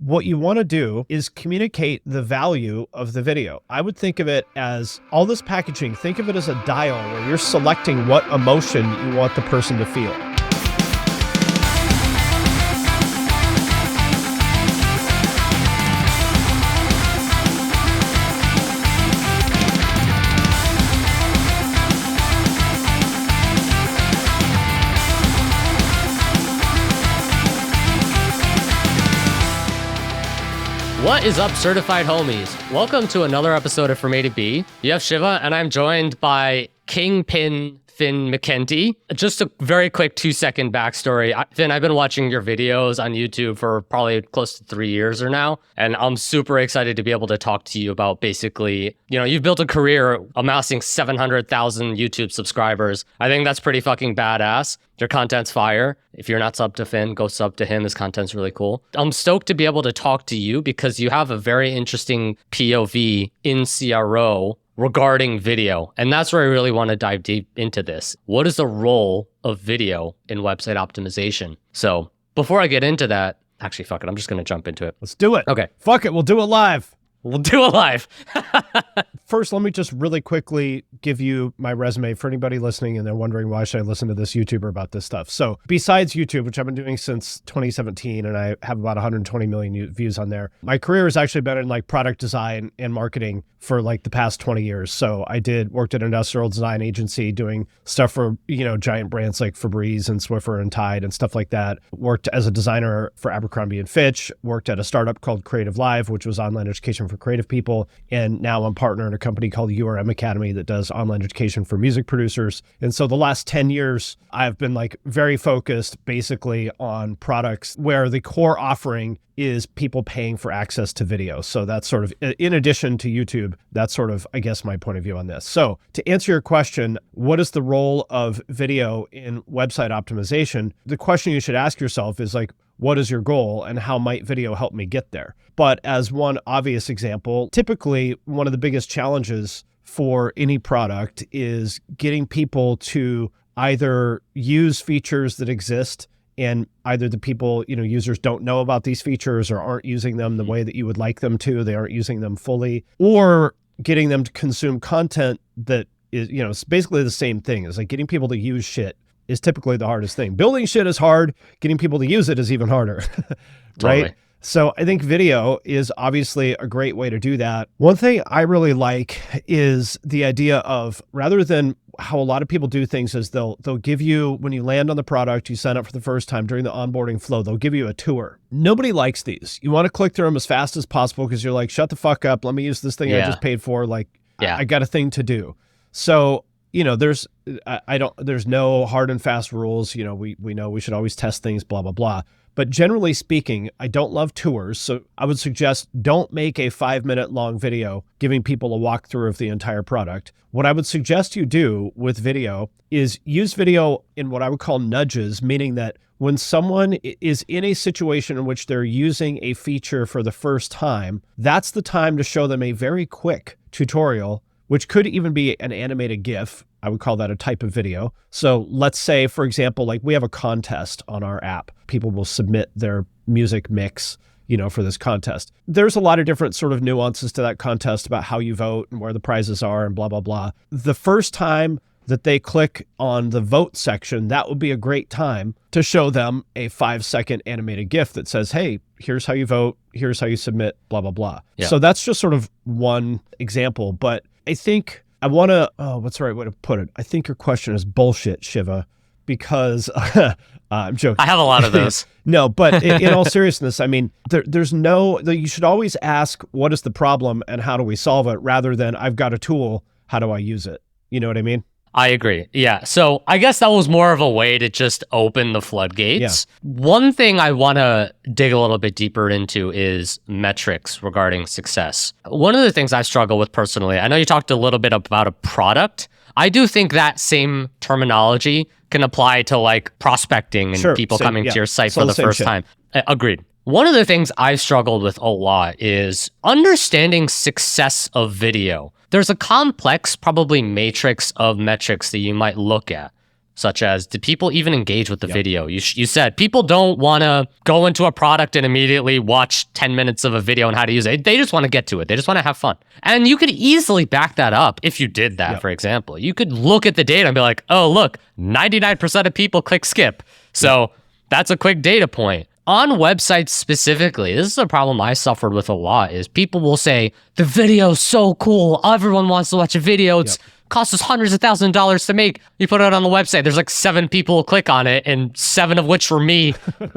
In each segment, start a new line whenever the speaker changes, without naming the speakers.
what you want to do is communicate the value of the video. I would think of it as all this packaging, think of it as a dial where you're selecting what emotion you want the person to feel.
What is up, certified homies? Welcome to another episode of From A to B. You have Shiva, and I'm joined by Kingpin Finn McKenty. Just a very quick 2-second backstory. Finn, I've been watching your videos on YouTube for probably close to 3 years or now, and I'm super excited to be able to talk to you about basically, you've built a career amassing 700,000 YouTube subscribers. I think that's pretty fucking badass. Your content's fire. If you're not subbed to Finn, go sub to him. His content's really cool. I'm stoked to be able to talk to you because you have a very interesting POV in CRO regarding video. And that's where I really want to dive deep into this. What is the role of video in website optimization? So before I get into that, actually, fuck it. I'm just going to jump into it.
Let's do it.
Okay.
Fuck it. We'll do it live.
We'll do it live.
First, let me just really quickly give you my resume for anybody listening and they're wondering why should I listen to this YouTuber about this stuff. So besides YouTube, which I've been doing since 2017, and I have about 120 million views on there, my career has actually been in like product design and marketing for like the past 20 years. So I worked at an industrial design agency doing stuff for, giant brands like Febreze and Swiffer and Tide and stuff like that. Worked as a designer for Abercrombie and Fitch, worked at a startup called Creative Live, which was online education for creative people. And now I'm partner in a company called URM Academy that does online education for music producers. And so the last 10 years, I've been like very focused basically on products where the core offering is people paying for access to video. So that's sort of, in addition to YouTube, that's sort of, I guess, my point of view on this. So to answer your question, what is the role of video in website optimization? The question you should ask yourself is like, what is your goal and how might video help me get there? But as one obvious example, typically one of the biggest challenges for any product is getting people to either use features that exist and either the people, users don't know about these features or aren't using them the way that you would like them to, they aren't using them fully, or getting them to consume content that is, it's basically the same thing. It's like getting people to use shit is typically the hardest thing. Building shit is hard. Getting people to use it is even harder, right?
Totally.
So I think video is obviously a great way to do that. One thing I really like is the idea of, rather than how a lot of people do things, is they'll give you, when you land on the product, you sign up for the first time during the onboarding flow, they'll give you a tour. Nobody likes these. You want to click through them as fast as possible because you're like, shut the fuck up. Let me use this thing I just paid for. Like, I got a thing to do. So, there's no hard and fast rules. We know we should always test things, blah, blah, blah. But generally speaking, I don't love tours. So I would suggest don't make a 5-minute long video giving people a walkthrough of the entire product. What I would suggest you do with video is use video in what I would call nudges, meaning that when someone is in a situation in which they're using a feature for the first time, that's the time to show them a very quick tutorial, which could even be an animated GIF. I would call that a type of video. So let's say, for example, like we have a contest on our app. People will submit their music mix, for this contest. There's a lot of different sort of nuances to that contest about how you vote and where the prizes are and blah, blah, blah. The first time that they click on the vote section, that would be a great time to show them a 5-second animated GIF that says, hey, here's how you vote, here's how you submit, blah, blah, blah. Yeah. So that's just sort of one example. But I think I want to, what's the right way to put it? I think your question is bullshit, Shiva, because I'm joking.
I have a lot of those.
No, but in all seriousness, I mean, you should always ask, what is the problem and how do we solve it, rather than I've got a tool, how do I use it? You know what I mean?
I agree. Yeah. So I guess that was more of a way to just open the floodgates. Yeah. One thing I want to dig a little bit deeper into is metrics regarding success. One of the things I struggle with personally, I know you talked a little bit about a product. I do think that same terminology can apply to like prospecting and people coming to your site for the first time. Agreed. One of the things I've struggled with a lot is understanding success of video. There's a complex, probably matrix of metrics that you might look at. such as, did people even engage with the video? You said people don't want to go into a product and immediately watch 10 minutes of a video on how to use it. They just want to get to it. They just want to have fun. And you could easily back that up if you did that, for example. You could look at the data and be like, oh, look, 99% of people click skip. So that's a quick data point. On websites specifically, this is a problem I suffered with a lot, is people will say, the video's so cool. Everyone wants to watch a video. It's costs us hundreds of thousands of dollars to make. You put it on the website. There's like 7 people who click on it, and 7 of which were me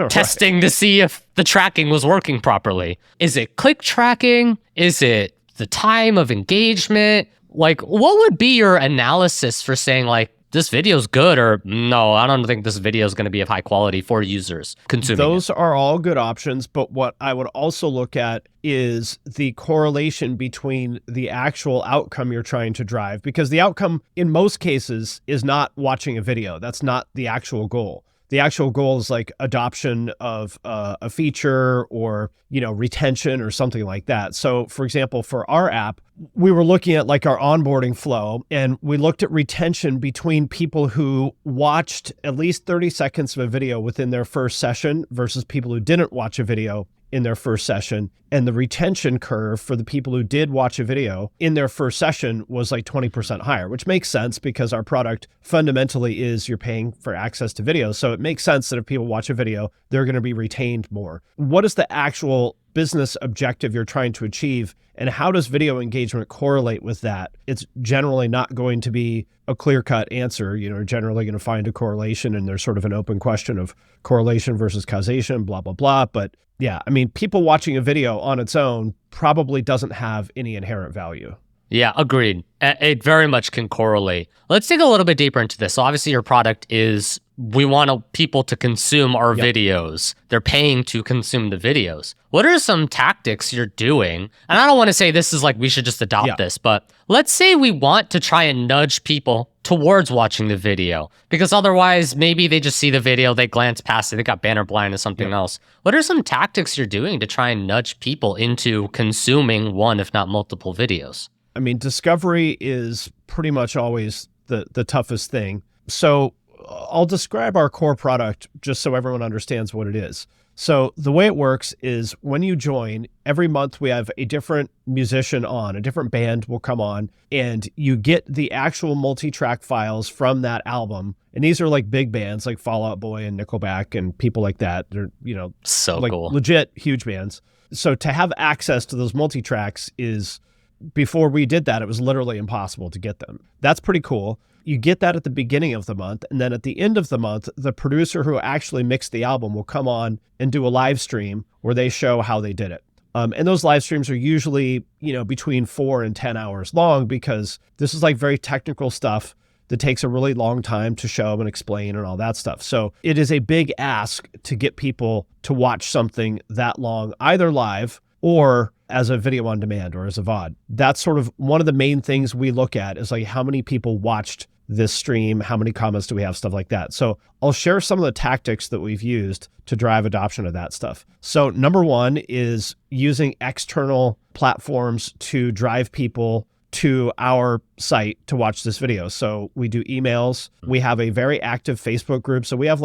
testing to see if the tracking was working properly. Is it click tracking? Is it the time of engagement? Like, what would be your analysis for saying like, this video is good, or no, I don't think this video is going to be of high quality for users consuming
Those are all good options, but what I would also look at is the correlation between the actual outcome you're trying to drive, because the outcome in most cases is not watching a video. That's not the actual goal. The actual goal is like adoption of a feature or, retention or something like that. So for example, for our app, we were looking at like our onboarding flow, and we looked at retention between people who watched at least 30 seconds of a video within their first session versus people who didn't watch a video in their first session. And the retention curve for the people who did watch a video in their first session was like 20% higher, which makes sense because our product fundamentally is you're paying for access to videos. So it makes sense that if people watch a video, they're going to be retained more. What is the actual business objective you're trying to achieve, and how does video engagement correlate with that? It's generally not going to be a clear-cut answer. You're generally going to find a correlation, and there's sort of an open question of correlation versus causation, blah, blah, blah. But yeah, I mean, people watching a video on its own probably doesn't have any inherent value.
Yeah, agreed. It very much can correlate. Let's dig a little bit deeper into this. So obviously your product is, we want people to consume our videos. They're paying to consume the videos. What are some tactics you're doing? And I don't want to say this is like, we should just adopt this, but let's say we want to try and nudge people towards watching the video, because otherwise maybe they just see the video, they glance past it, they got banner blind to something else. What are some tactics you're doing to try and nudge people into consuming one, if not multiple videos?
I mean, discovery is pretty much always the toughest thing. So I'll describe our core product just so everyone understands what it is. So the way it works is when you join, every month we have a different musician on, a different band will come on, and you get the actual multi-track files from that album. And these are like big bands like Fall Out Boy and Nickelback and people like that. They're,
so
like
cool.
Legit huge bands. So to have access to those multi-tracks is, before we did that, it was literally impossible to get them. That's pretty cool. You get that at the beginning of the month. And then at the end of the month, the producer who actually mixed the album will come on and do a live stream where they show how they did it. And those live streams are usually, between 4 and 10 hours long, because this is like very technical stuff that takes a really long time to show and explain and all that stuff. So it is a big ask to get people to watch something that long, either live or as a video on demand or as a VOD. That's sort of one of the main things we look at, is like how many people watched this stream, how many comments do we have, stuff like that. So I'll share some of the tactics that we've used to drive adoption of that stuff. So number one is using external platforms to drive people to our site to watch this video. So we do emails. We have a very active Facebook group. So we have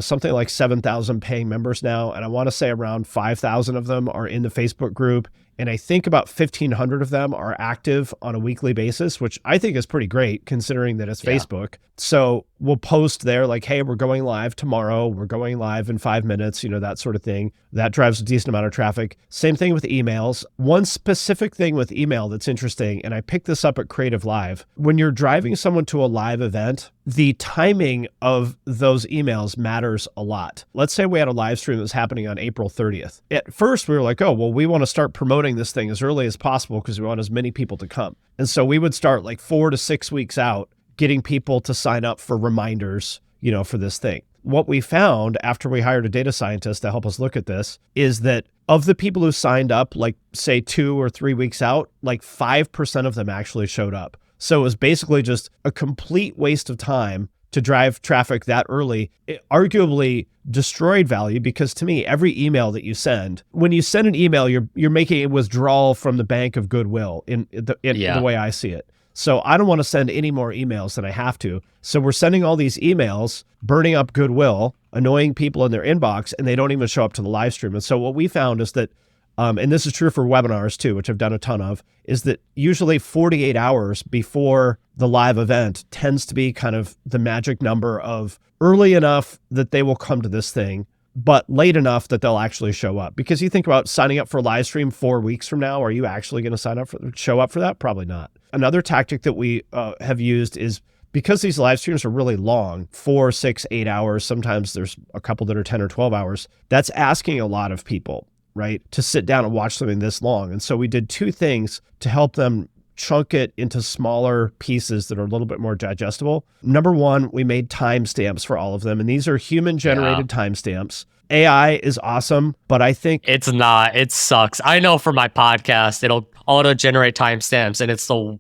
something like 7,000 paying members now. And I want to say around 5,000 of them are in the Facebook group. And I think about 1,500 of them are active on a weekly basis, which I think is pretty great considering that it's Facebook. So we'll post there like, hey, we're going live tomorrow. We're going live in 5 minutes, that sort of thing. That drives a decent amount of traffic. Same thing with emails. One specific thing with email that's interesting, and I picked this up at Creative Live. When you're driving someone to a live event, the timing of those emails matters a lot. Let's say we had a live stream that was happening on April 30th. At first, we were like, oh, well, we want to start promoting this thing as early as possible because we want as many people to come. And so we would start like 4 to 6 weeks out, getting people to sign up for reminders, for this thing. What we found after we hired a data scientist to help us look at this is that of the people who signed up, like say 2 or 3 weeks out, like 5% of them actually showed up. So it was basically just a complete waste of time to drive traffic that early. It arguably destroyed value, because to me, every email that you send, when you send an email, you're making a withdrawal from the bank of goodwill in the way I see it. So I don't want to send any more emails than I have to. So we're sending all these emails, burning up goodwill, annoying people in their inbox, and they don't even show up to the live stream. And so what we found is that, and this is true for webinars too, which I've done a ton of, is that usually 48 hours before the live event tends to be kind of the magic number of early enough that they will come to this thing, but late enough that they'll actually show up. Because you think about signing up for a live stream 4 weeks from now, are you actually going to show up for that? Probably not. Another tactic that we have used is, because these live streams are really long, 4, 6, 8 hours, sometimes there's a couple that are 10 or 12 hours, that's asking a lot of people, right, to sit down and watch something this long. And so we did 2 things to help them chunk it into smaller pieces that are a little bit more digestible. Number 1, we made timestamps for all of them. And these are human-generated timestamps. AI is awesome, but I think
it's not. It sucks. I know for my podcast, it'll auto-generate timestamps, and it's so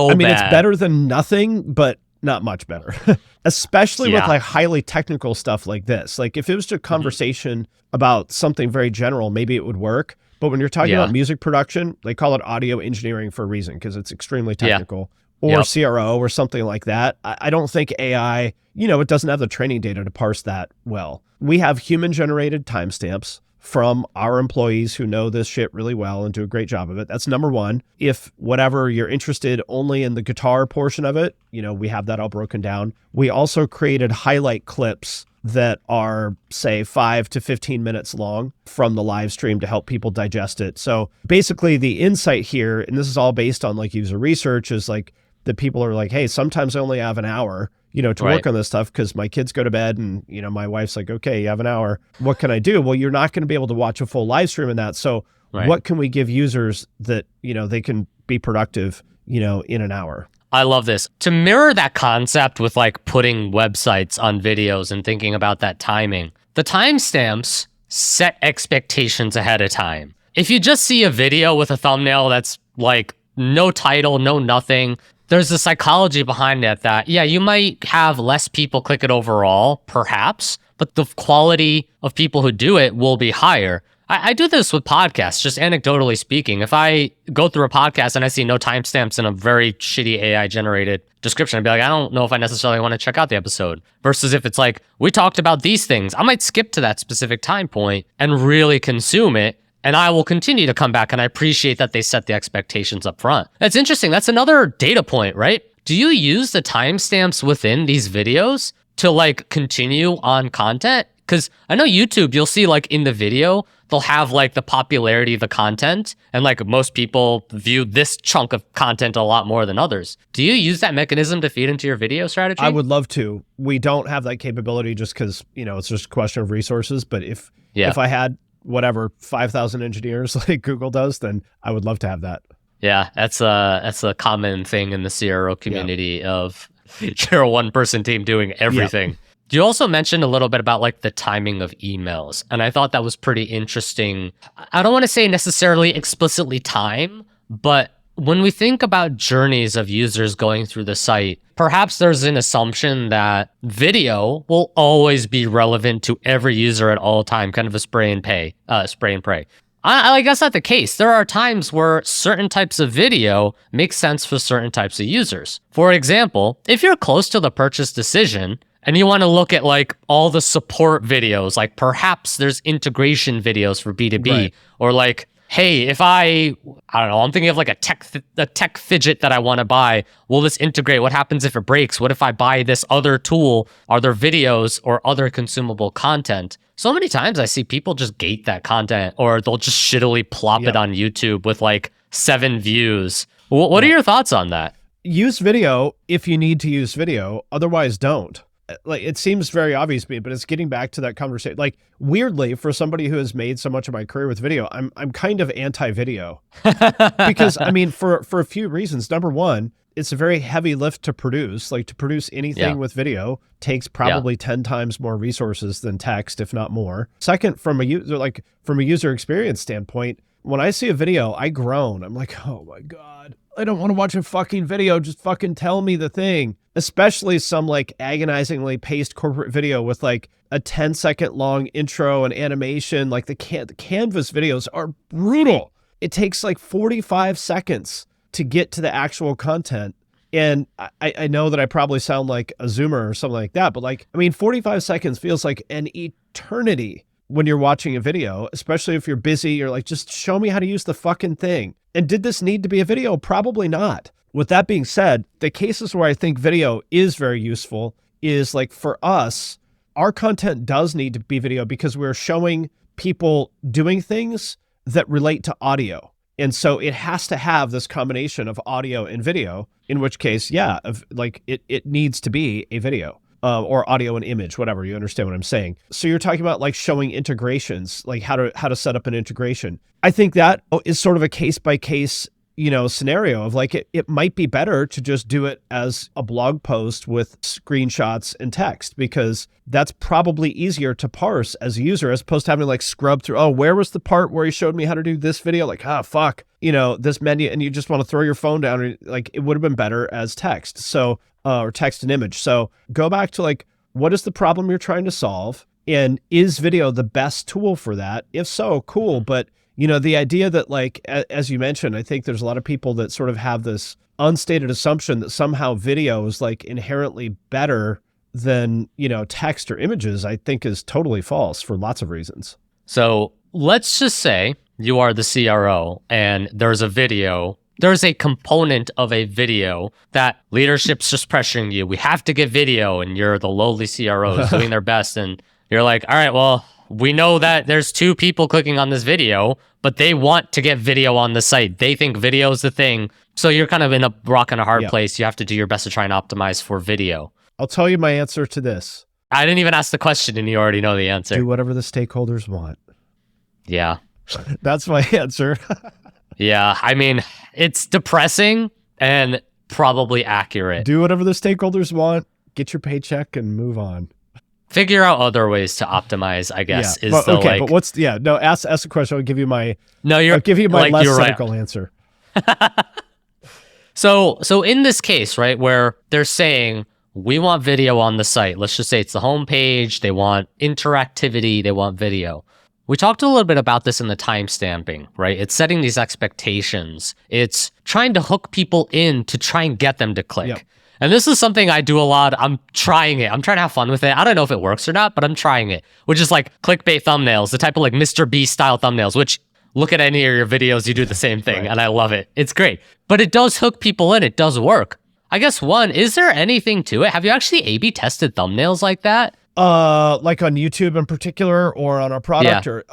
I mean,
bad.
It's better than nothing, but not much better. Especially with like highly technical stuff like this. Like if it was a conversation about something very general, maybe it would work. But when you're talking about music production, they call it audio engineering for a reason, because it's extremely technical. Or CRO or something like that. I don't think AI, it doesn't have the training data to parse that well. We have human-generated timestamps from our employees who know this shit really well and do a great job of it. That's number 1. If whatever you're interested only in the guitar portion of it, we have that all broken down. We also created highlight clips that are, say, 5 to 15 minutes long from the live stream to help people digest it. So basically the insight here, and this is all based on like user research, is like that people are like, hey, sometimes I only have an hour, to work on this stuff because my kids go to bed and, my wife's like, okay, you have an hour. What can I do? Well, you're not going to be able to watch a full live stream in that. So what can we give users that, they can be productive, in an hour?
I love this. To mirror that concept with like putting websites on videos and thinking about that timing, the timestamps set expectations ahead of time. If you just see a video with a thumbnail that's like no title, no nothing, there's a psychology behind it that, you might have less people click it overall, perhaps, but the quality of people who do it will be higher. I do this with podcasts, just anecdotally speaking. If I go through a podcast and I see no timestamps in a very shitty AI-generated description, I'd be like, I don't know if I necessarily want to check out the episode. Versus if it's like, we talked about these things, I might skip to that specific time point and really consume it. And I will continue to come back, and I appreciate that they set the expectations up front. That's interesting. That's another data point, right? Do you use the timestamps within these videos to like continue on content? Because I know YouTube, you'll see like in the video, they'll have like the popularity of the content, and like most people view this chunk of content a lot more than others. Do you use that mechanism to feed into your video strategy?
I would love to. We don't have that capability just because, it's just a question of resources. But if I had 5,000 engineers like Google does, then I would love to have that.
Yeah, that's a common thing in the CRO community of you're a one-person team doing everything. Yeah. You also mentioned a little bit about like the timing of emails, and I thought that was pretty interesting. I don't want to say necessarily explicitly time, but when we think about journeys of users going through the site, perhaps there's an assumption that video will always be relevant to every user at all time, kind of a spray and pray. I guess that's not the case. There are times where certain types of video make sense for certain types of users. For example, if you're close to the purchase decision and you want to look at like all the support videos, like perhaps there's integration videos for B2B, or like, hey, if I don't know, I'm thinking of like a tech fidget that I want to buy. Will this integrate? What happens if it breaks? What if I buy this other tool? Are there videos or other consumable content? So many times I see people just gate that content, or they'll just shittily plop it on YouTube with like 7 views. What are your thoughts on that?
Use video if you need to use video. Otherwise, don't. Like, it seems very obvious to me, but it's getting back to that conversation. Like, weirdly, for somebody who has made so much of my career with video, I'm kind of anti-video because I mean, for a few reasons. Number one, it's a very heavy lift to produce. Like, to produce anything with video takes probably 10 times more resources than text, if not more. Second, from a user experience standpoint, when I see a video, I groan. I'm like, oh my God, I don't want to watch a fucking video. Just fucking tell me the thing. Especially some like agonizingly paced corporate video with like a 10-second long intro and animation. Like the Canvas videos are brutal. It takes like 45 seconds to get to the actual content. And I know that I probably sound like a Zoomer or something like that, but like, I mean, 45 seconds feels like an eternity when you're watching a video, especially if you're busy. You're like, just show me how to use the fucking thing. And did this need to be a video? Probably not. With that being said, the cases where I think video is very useful is like for us, our content does need to be video because we're showing people doing things that relate to audio. And so it has to have this combination of audio and video, in which case, yeah, like it needs to be a video or audio and image, whatever. You understand what I'm saying? So you're talking about like showing integrations, like how to set up an integration. I think that is sort of a case by case, scenario of like, it might be better to just do it as a blog post with screenshots and text, because that's probably easier to parse as a user as opposed to having to like scrub through, oh, where was the part where he showed me how to do this video? Like, fuck, this menu, and you just want to throw your phone down. And like, it would have been better as text. So, or text and image. So go back to like, what is the problem you're trying to solve? And is video the best tool for that? If so, cool. But the idea that like, as you mentioned, I think there's a lot of people that sort of have this unstated assumption that somehow video is like inherently better than, text or images, I think is totally false for lots of reasons.
So let's just say you are the CRO and there's a component of a video that leadership's just pressuring you. We have to get video, and you're the lowly CROs doing their best. And you're like, all right, well, we know that there's 2 people clicking on this video, but they want to get video on the site. They think video is the thing. So you're kind of in a rock and a hard place. You have to do your best to try and optimize for video.
I'll tell you my answer to this.
I didn't even ask the question and you already know the answer.
Do whatever the stakeholders want.
Yeah.
That's my answer.
Yeah. I mean, it's depressing and probably accurate.
Do whatever the stakeholders want, get your paycheck and move on.
Figure out other ways to optimize, I guess.
Yeah. But what's ask a question. I'll give you my less cynical answer.
So in this case, right, where they're saying we want video on the site, let's just say it's the homepage, they want interactivity, they want video. We talked a little bit about this in the timestamping, right? It's setting these expectations. It's trying to hook people in to try and get them to click. Yep. And this is something I do a lot. I'm trying it. I'm trying to have fun with it. I don't know if it works or not, but I'm trying it, which is like clickbait thumbnails, the type of like Mr. Beast style thumbnails, which look at any of your videos, you do the same thing. Right. And I love it. It's great. But it does hook people in. It does work. I guess is there anything to it? Have you actually A/B tested thumbnails like that?
Like on YouTube in particular or on our product or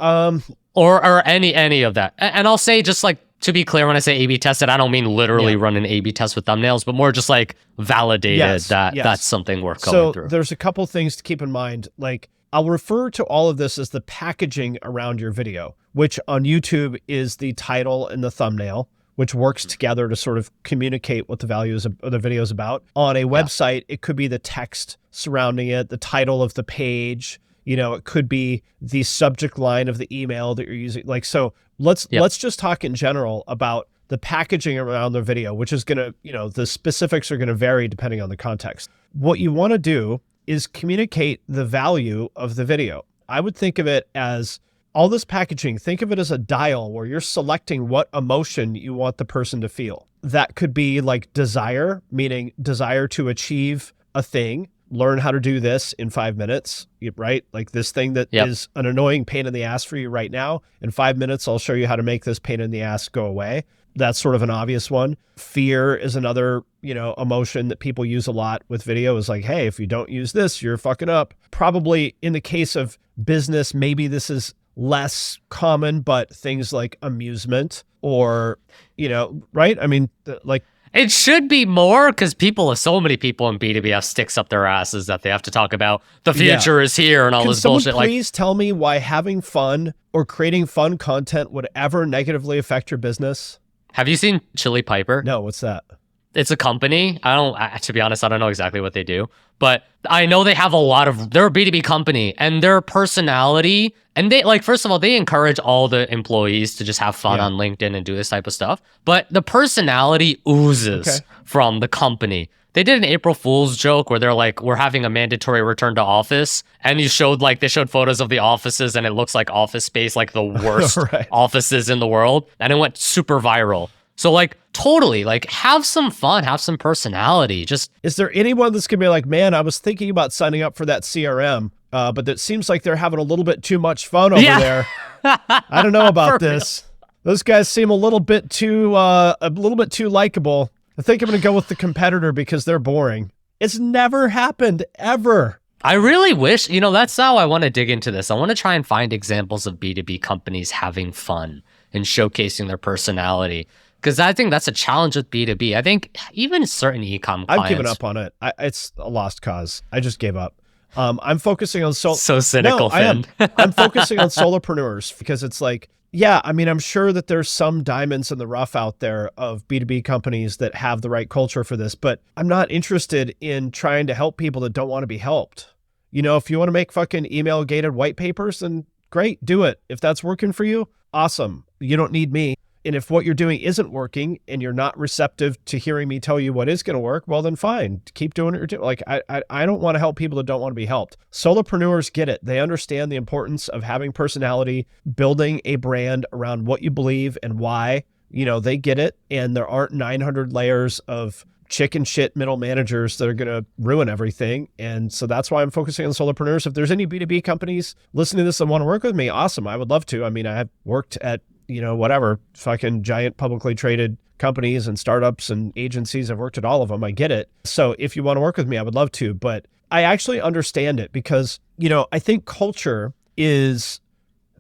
any of that. And I'll say, just like, to be clear, when I say A/B tested, I don't mean literally run an A/B test with thumbnails, but more just like validated that's something we're going through.
So there's a couple things to keep in mind. Like, I'll refer to all of this as the packaging around your video, which on YouTube is the title and the thumbnail, which works together to sort of communicate what the video is about. On a website, it could be the text surrounding it, the title of the page. It could be the subject line of the email that you're using. Like, so let's just talk in general about the packaging around the video, which is going to, the specifics are going to vary depending on the context. What you want to do is communicate the value of the video. I would think of it as all this packaging. Think of it as a dial where you're selecting what emotion you want the person to feel. That could be like desire, meaning desire to achieve a thing. Learn how to do this in 5 minutes, right? Like this thing that is an annoying pain in the ass for you right now. In 5 minutes, I'll show you how to make this pain in the ass go away. That's sort of an obvious one. Fear is another, emotion that people use a lot with video, is like, hey, if you don't use this, you're fucking up. Probably in the case of business, maybe this is less common, but things like amusement or, right? I mean, like,
it should be more, because so many people in B2B have sticks up their asses that they have to talk about. The future is here and all this bullshit.
Please tell me why having fun or creating fun content would ever negatively affect your business?
Have you seen Chili Piper?
No, what's that?
It's a company. To be honest, I don't know exactly what they do, but I know they're a B2B company, and their personality, and they, like, first of all, they encourage all the employees to just have fun on LinkedIn and do this type of stuff. But the personality oozes from the company. They did an April Fool's joke where they're like, we're having a mandatory return to office. And they showed photos of the offices, and it looks like Office Space, like the worst offices in the world. And it went super viral. So like, Totally. Like, have some fun, have some personality. Just,
is there anyone that's going to be like, man, I was thinking about signing up for that CRM, but it seems like they're having a little bit too much fun over there. I don't know about this. Those guys seem a little bit too likable. I think I'm going to go with the competitor because they're boring. It's never happened, ever.
I really wish, that's how I want to dig into this. I want to try and find examples of B2B companies having fun and showcasing their personality. Because I think that's a challenge with B2B. I think even certain e-com clients...
I've given up on it. It's a lost cause. I just gave up. I'm focusing on...
So cynical, Finn.
I am. I'm focusing on solopreneurs because it's like, yeah, I mean, I'm sure that there's some diamonds in the rough out there of B2B companies that have the right culture for this, but I'm not interested in trying to help people that don't want to be helped. If you want to make fucking email gated white papers, then great, do it. If that's working for you, awesome. You don't need me. And if what you're doing isn't working and you're not receptive to hearing me tell you what is going to work, well, then fine. Keep doing what you're doing. Like, I don't want to help people that don't want to be helped. Solopreneurs get it. They understand the importance of having personality, building a brand around what you believe and why. They get it. And there aren't 900 layers of chicken shit middle managers that are going to ruin everything. And so that's why I'm focusing on solopreneurs. If there's any B2B companies listening to this and want to work with me, awesome. I would love to. I mean, I have worked at whatever, fucking giant publicly traded companies and startups and agencies. I've worked at all of them. I get it. So if you want to work with me, I would love to. But I actually understand it because, I think culture is,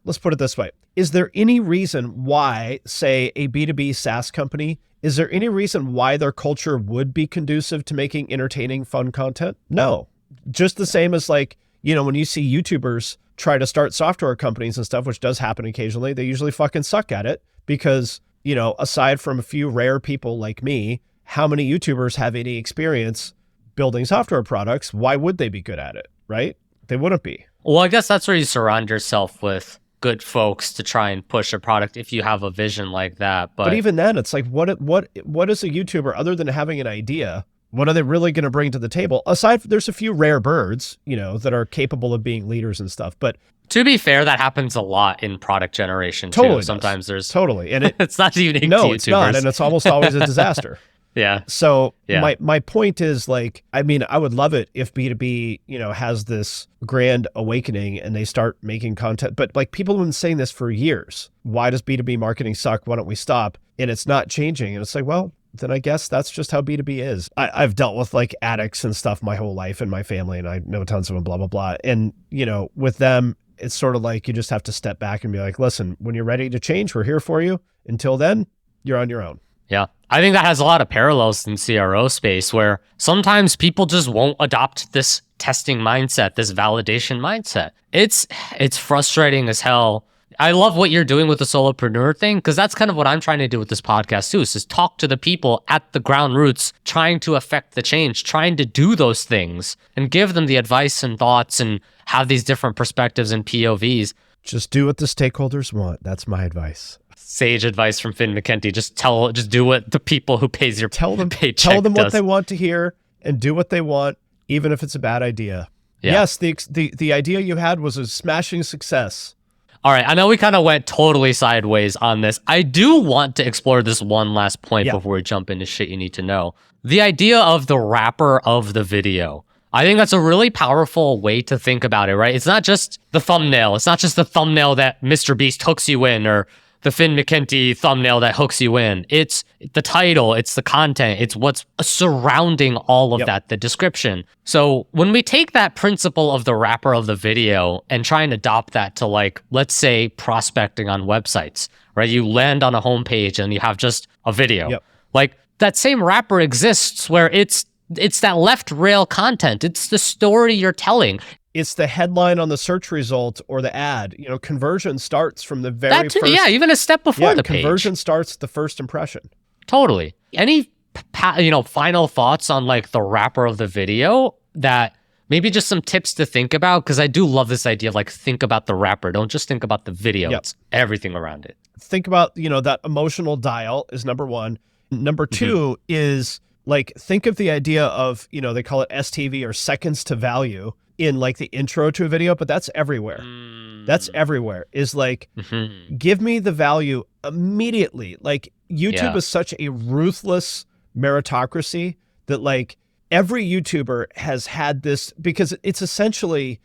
let's put it this way. Is there any reason why, say, a B2B SaaS company, is there any reason why their culture would be conducive to making entertaining, fun content? No. Just the same as like, when you see YouTubers try to start software companies and stuff, which does happen occasionally, they usually fucking suck at it because, aside from a few rare people like me, how many YouTubers have any experience building software products? Why would they be good at it, right? They wouldn't be.
Well, I guess that's where you surround yourself with good folks to try and push a product if you have a vision like that. But
even then, it's like, what is a YouTuber other than having an idea? What are they really going to bring to the table? Aside from, there's a few rare birds, that are capable of being leaders and stuff. But
to be fair, that happens a lot in product generation too.
Totally
Sometimes there's
totally, and
it's not unique to
no,
YouTubers.
It's not, and it's almost always a disaster.
Yeah.
So
yeah.
my point is like, I mean, I would love it if B2B, has this grand awakening and they start making content, but like people have been saying this for years. Why does B2B marketing suck? Why don't we stop? And it's not changing. And it's like, well, then I guess that's just how B2B is. I've dealt with like addicts and stuff my whole life in my family, and I know tons of them, blah, blah, blah. And, with them, it's sort of like you just have to step back and be like, listen, when you're ready to change, we're here for you. Until then, you're on your own.
Yeah. I think that has a lot of parallels in CRO space where sometimes people just won't adopt this testing mindset, this validation mindset. It's frustrating as hell. I love what you're doing with the solopreneur thing because that's kind of what I'm trying to do with this podcast too, is talk to the people at the ground roots, trying to affect the change, trying to do those things and give them the advice and thoughts and have these different perspectives and POVs.
Just do what the stakeholders want. That's my advice.
Sage advice from Finn McKenty. Just do what the people who pays your paycheck
Tell them
does.
what they want to hear and do what they want, even if it's a bad idea. Yeah. Yes, the idea you had was a smashing success.
All right, I know we kind of went totally sideways on this. I do want to explore this one last point before we jump into shit you need to know. The idea of the wrapper of the video. I think that's a really powerful way to think about it, right? It's not just the thumbnail. It's not just the thumbnail that Mr. Beast hooks you in or the Finn McKenty thumbnail that hooks you in. It's the title, it's the content, it's what's surrounding all of that, the description. So when we take that principle of the wrapper of the video and try and adopt that to like, let's say prospecting on websites, right? You land on a homepage and you have just a video.
Yep.
Like that same wrapper exists where it's that left rail content. It's the story you're telling.
It's the headline on the search result or the ad. Conversion starts from the very first.
Yeah, even a step before the page.
Conversion starts at the first impression.
Totally. Any, final thoughts on like the wrapper of the video that maybe just some tips to think about? Because I do love this idea of like, think about the wrapper. Don't just think about the video. Yep. It's everything around it.
Think about, that emotional dial is number one. Number two is like, think of the idea of, they call it STV or seconds to value in like the intro to a video, but that's everywhere. That's everywhere is like, give me the value immediately. Like, YouTube is such a ruthless meritocracy that like every YouTuber has had this, because it's essentially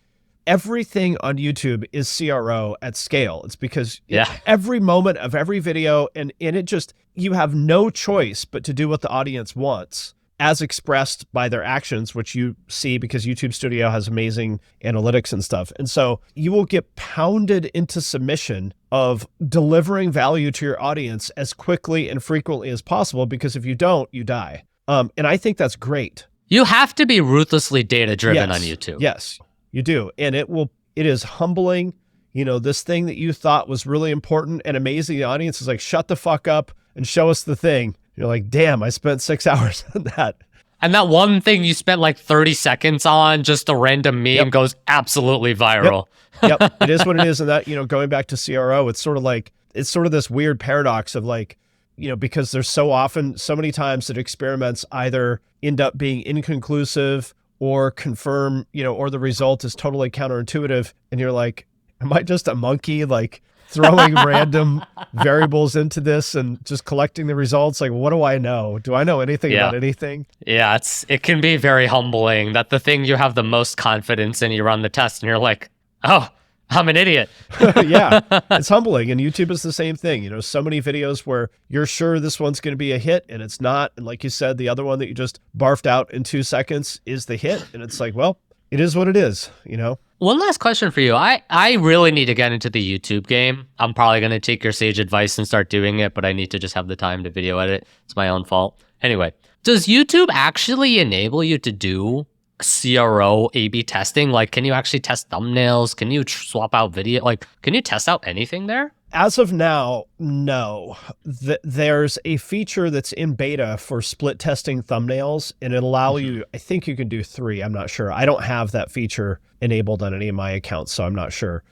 everything on YouTube is CRO at scale. It's because every moment of every video, and it just, you have no choice but to do what the audience wants as expressed by their actions, which you see because YouTube Studio has amazing analytics and stuff. And so you will get pounded into submission of delivering value to your audience as quickly and frequently as possible, because if you don't, you die. And I think that's great.
You have to be ruthlessly data-driven on YouTube.
Yes, you do. And it is humbling. You know, this thing that you thought was really important and amazing, the audience is like, shut the fuck up and show us the thing. You're like, damn, I spent 6 hours on that.
And that one thing you spent like 30 seconds on, just a random meme, goes absolutely viral.
Yep, it is what it is. And that, you know, going back to CRO, it's sort of this weird paradox of like, you know, because there's so many times that experiments either end up being inconclusive or confirm, you know, or the result is totally counterintuitive. And you're like, am I just a monkey? Like, throwing random variables into this and just collecting the results. Like, what do I know? Do I know anything about anything?
Yeah, it can be very humbling that the thing you have the most confidence in, you run the test and you're like, oh, I'm an idiot.
Yeah, it's humbling. And YouTube is the same thing. You know, so many videos where you're sure this one's going to be a hit and it's not. And like you said, the other one that you just barfed out in 2 seconds is the hit. And it's like, well, it is what it is, you know?
One last question for you. I really need to get into the YouTube game. I'm probably going to take your sage advice and start doing it, but I need to just have the time to video edit. It's my own fault. Anyway, does YouTube actually enable you to do CRO A/B testing? Like, can you actually test thumbnails? Can you swap out video? Like, can you test out anything there?
As of now, no. There's a feature that's in beta for split testing thumbnails, and it'll allow you, I think you can do 3. I'm not sure. I don't have that feature enabled on any of my accounts, so I'm not sure.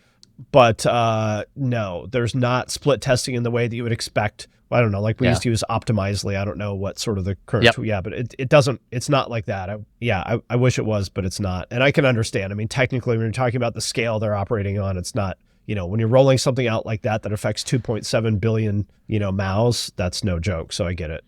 But no, there's not split testing in the way that you would expect. I don't know, like we used to use Optimizely. I don't know what sort of the current tool. Yeah, but it doesn't, it's not like that. I wish it was, but it's not. And I can understand. I mean, technically, when you're talking about the scale they're operating on, it's not, you know, when you're rolling something out like that affects 2.7 billion, you know, mouths, that's no joke. So I get it.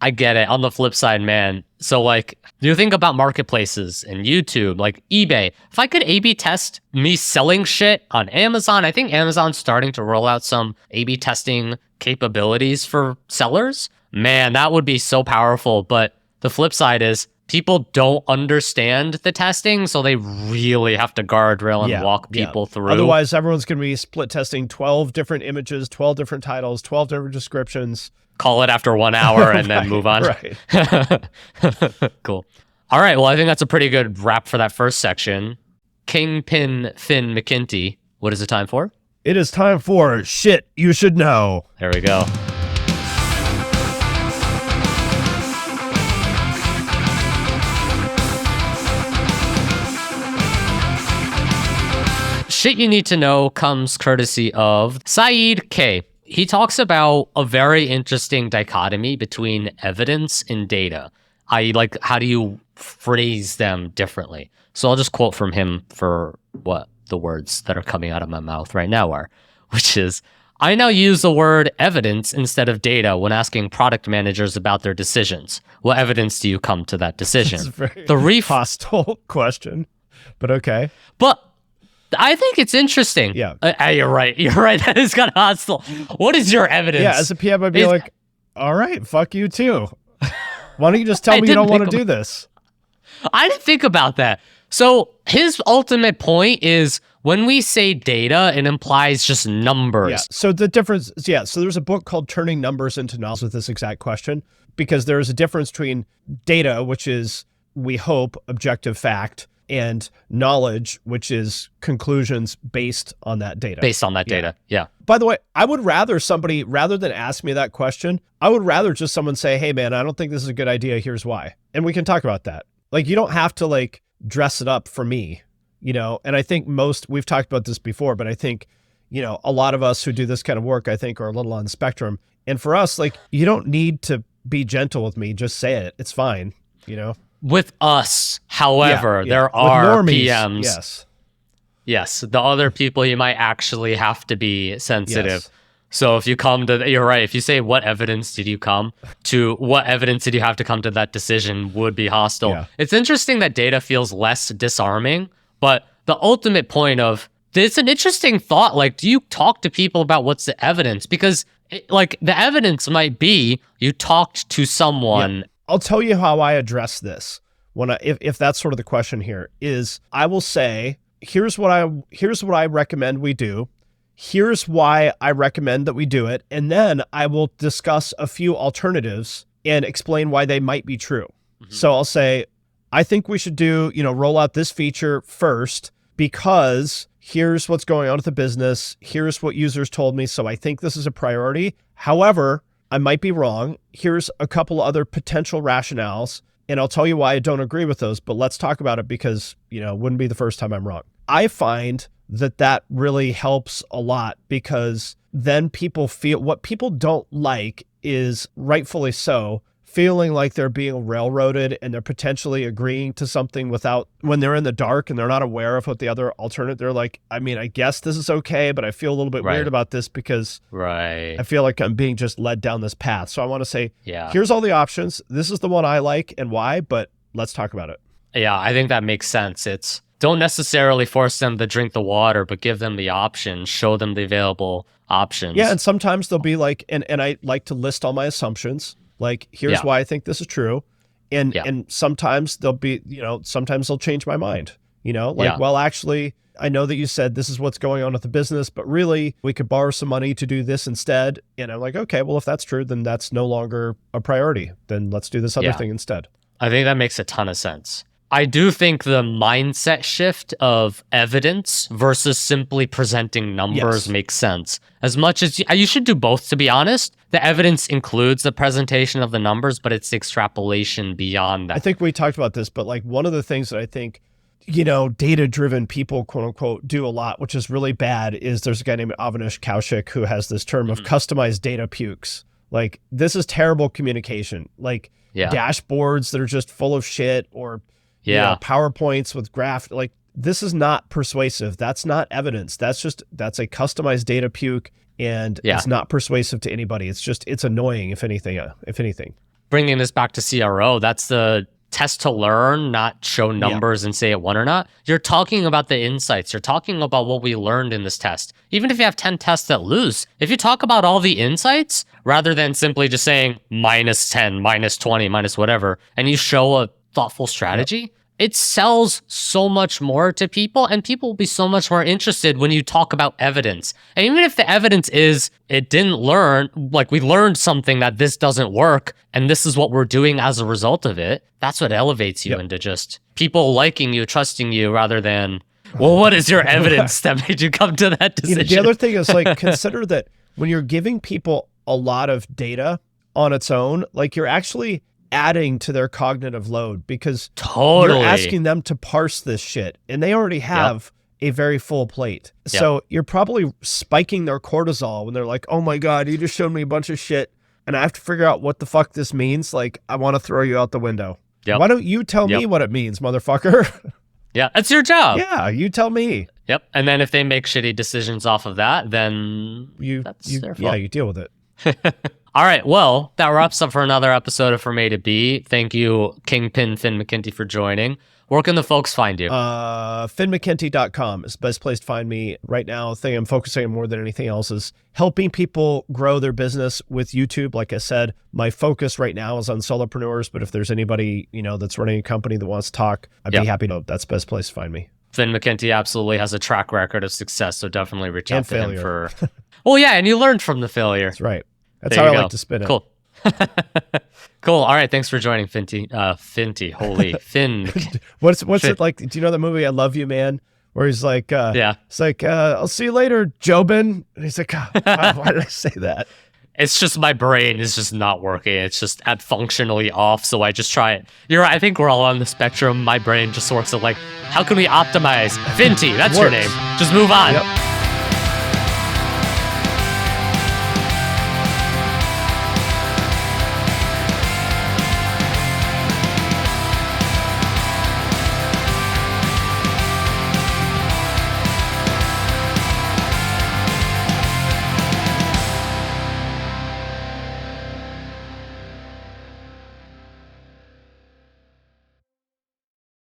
I get it. On the flip side, man. So like, you think about marketplaces and YouTube, like eBay. If I could A/B test me selling shit on Amazon, I think Amazon's starting to roll out some A/B testing capabilities for sellers. Man, that would be so powerful. But the flip side is people don't understand the testing, so they really have to guardrail and walk people through.
Otherwise, everyone's going to be split testing 12 different images, 12 different titles, 12 different descriptions.
Call it after 1 hour and then move on.
Right.
Cool. All right. Well, I think that's a pretty good wrap for that first section. Kingpin Finn McKenty, what is it time for?
It is time for shit you should know.
There we go. Shit you need to know comes courtesy of Saeed K. He talks about a very interesting dichotomy between evidence and data. Like, how do you phrase them differently? So I'll just quote from him for what the words that are coming out of my mouth right now are, which is, I now use the word evidence instead of data when asking product managers about their decisions. What evidence do you come to that decision?
It's a very hostile question, but okay.
But I think it's interesting.
Yeah.
You're right. You're right. That is kind of hostile. What is your evidence?
Yeah, as a PM, I'd be like, all right, fuck you too. Why don't you just tell me you don't want to do this?
I didn't think about that. So his ultimate point is when we say data, it implies just numbers.
Yeah. So the difference, so there's a book called Turning Numbers into Knowledge with this exact question, because there is a difference between data, which is, we hope, objective fact, and knowledge, which is conclusions based on that data.
Based on that data, yeah.
By the way, I would rather somebody, rather than ask me that question, I would rather just someone say, hey man, I don't think this is a good idea, here's why. And we can talk about that. Like, you don't have to like dress it up for me, you know? And I think we've talked about this before, but I think, you know, a lot of us who do this kind of work, I think, are a little on the spectrum. And for us, like, you don't need to be gentle with me, just say it, it's fine, you know?
With us, however, there are
normies,
PMs. Yes, the other people you might actually have to be sensitive.
Yes.
So if you come to, you're right. If you say, what evidence did you come to, what evidence did you have to come to that decision would be hostile.
Yeah.
It's interesting that data feels less disarming, but the ultimate point of, it's an interesting thought. Like, do you talk to people about what's the evidence? Because like the evidence might be you talked to someone.
Yeah. I'll tell you how I address this. If that's sort of the question here is, I will say, here's what I recommend we do. Here's why I recommend that we do it. And then I will discuss a few alternatives and explain why they might be true. So I'll say, I think we should roll out this feature first because here's what's going on with the business. Here's what users told me. So I think this is a priority. However, I might be wrong. Here's a couple other potential rationales, and I'll tell you why I don't agree with those, but let's talk about it because, it wouldn't be the first time I'm wrong. I find that really helps a lot because then people feel, what people don't like is, rightfully so, feeling like they're being railroaded and they're potentially agreeing to something when they're in the dark and they're not aware of what the other alternative, they're like, I mean, I guess this is okay, but I feel a little bit weird about this because I feel like I'm being just led down this path. So I want to say, here's all the options. This is the one I like and why, but let's talk about it.
Yeah, I think that makes sense. It's, don't necessarily force them to drink the water, but give them the options, show them the available options.
Yeah, and sometimes they'll be like, and I like to list all my assumptions. Like, here's why I think this is true. And sometimes they'll be, sometimes they'll change my mind, well, actually, I know that you said this is what's going on with the business, but really we could borrow some money to do this instead. And I'm like, okay, well, if that's true, then that's no longer a priority. Then let's do this other thing instead.
I think that makes a ton of sense. I do think the mindset shift of evidence versus simply presenting numbers makes sense. As much as you should do both, to be honest. The evidence includes the presentation of the numbers, but it's the extrapolation beyond that.
I think we talked about this, but like one of the things that I think, data-driven people, quote unquote, do a lot, which is really bad, is there's a guy named Avinash Kaushik who has this term of customized data pukes. Like, this is terrible communication. Like dashboards that are just full of shit or PowerPoints with graph, like this is not persuasive. That's not evidence. That's a customized data puke, and it's not persuasive to anybody. It's annoying, if anything. Bringing
this back to CRO, that's the test to learn, not show numbers and say it won or not. You're talking about the insights. You're talking about what we learned in this test. Even if you have 10 tests that lose, if you talk about all the insights rather than simply just saying -10, -20, minus whatever, and you show a thoughtful strategy, it sells so much more to people, and people will be so much more interested when you talk about evidence. And even if the evidence is, it didn't learn, like we learned something that this doesn't work, and this is what we're doing as a result of it, that's what elevates you into just people liking you, trusting you, rather than, well, what is your evidence that made you come to that decision?
The other thing is, like, consider that when you're giving people a lot of data on its own, like you're actually adding to their cognitive load because you're asking them to parse this shit and they already have a very full plate. So you're probably spiking their cortisol when they're like, oh my God, you just showed me a bunch of shit and I have to figure out what the fuck this means. Like, I want to throw you out the window. Why don't you tell me what it means, motherfucker?
Yeah, it's your job.
Yeah, you tell me.
Yep. And then if they make shitty decisions off of that, then that's their fault.
Yeah, you deal with it.
All right, well, that wraps up for another episode of From A to B. Thank you, Kingpin Finn McKenty, for joining. Where can the folks find you?
FinnMcKenty.com is the best place to find me right now. The thing I'm focusing on more than anything else is helping people grow their business with YouTube. Like I said, my focus right now is on solopreneurs, but if there's anybody, that's running a company that wants to talk, I'd be happy to. That's the best place to find me.
Finn McKenty absolutely has a track record of success, so definitely reach out to him for... Well, yeah, and you learned from the failure.
That's right. That's how I like to spin it.
Cool. Cool. All right. Thanks for joining, Finty. Holy Finn.
What's it like? Do you know the movie I Love You, Man? Where he's like, it's like, I'll see you later, Jobin. And he's like, why did I say that?
It's just my brain is just not working. It's just at functionally off. So I just try it. You're right. I think we're all on the spectrum. My brain just works at like, how can we optimize? Finty, that's your name. Just move on. Yep.